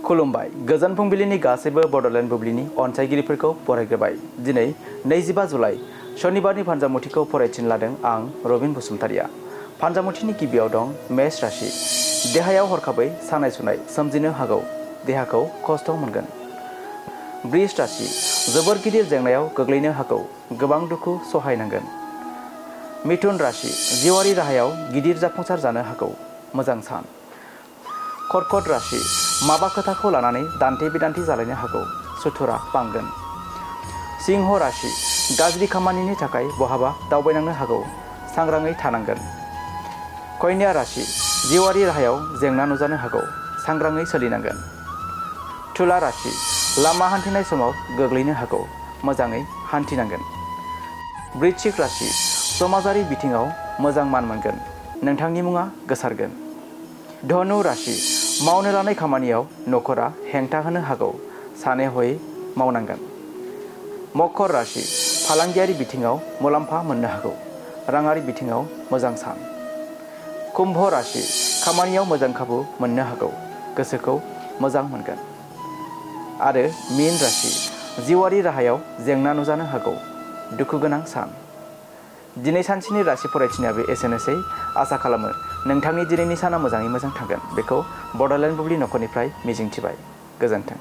खुलुमबाय गोजोन फुंबिलिनि गासैबो बड'लेण्ड बुब्लिनि अनसायगिरिफोरखौ बरायग्रोबाय। दिनै 25 जुलाइ शनिबारनि फानजामुथिखौ फरायथिनो लादों आं रबिन बसुमतारिया। फानजामुथिनि गिबियाव दं मेष राशि। देहायाव हरखाबै सानाय सुनाय सोमजिनो हागौ, देहाखौ खस्थ' मोनगोन। वृष राशि। जोबोर गिदिर जेंनायाव गोग्लैनो हागौ, गोबां दुखु सहायनांगोन। मिथुन राशि। जिउआरि राहायाव गिदिर जाफुंसार जानो हागौ, मोजां सान। कर्कट राशि। माबा खोथाखौ लानानै दान्थे बिदान्थे जालायनो हागौ, सुथुरा बांगोन। सिंह राशि। गाज्रि खामानिनि थाखाय बहाबा दावबायनांनो हागौ, सांग्राङै थानांगोन। कन्या राशि। जिउआरि राहायाव जेंना नुजानो हागौ, सांग्राङै सोलिनांगोन। तुला राशि। लामा हान्थिनाय समाव गोग्लैनो हागौ, मोजाङै हान्थिनांगोन। वृश्चिक राशि। समाजारि बिथिङाव मोजां मान मोनगोन, नोंथांनि मुङा गोसारगोन। धनु राशि। मावनो लानाय खामानियाव नखरा हेंथा होनो हागौ, सानै हयै मावनांगोन। मकर राशि। फालांगियारि बिथिङाव मुलाम्फा मोननो हागौ, राङारि बिथिङाव मोजां सान। कुम्भ राशि। खामानियाव मोजां खाबु मोननो हागौ, गोसोखौ मोजां मोनगोन। आरो मीन राशि। जिउआरि राहायाव जेंना नुजानो हागौ, दुखु गोनां सान। दिनै सानसेनि राशि फरायथिनायाबो एसेनोसै। आसा खालामो नोंथांनि दिनैनि साना मोजाङै मोजां थांगोन। बेखौ बड'लेण्ड बुब्लि नखरनिफ्राय मिजिंथिबाय। गोजोन्थों।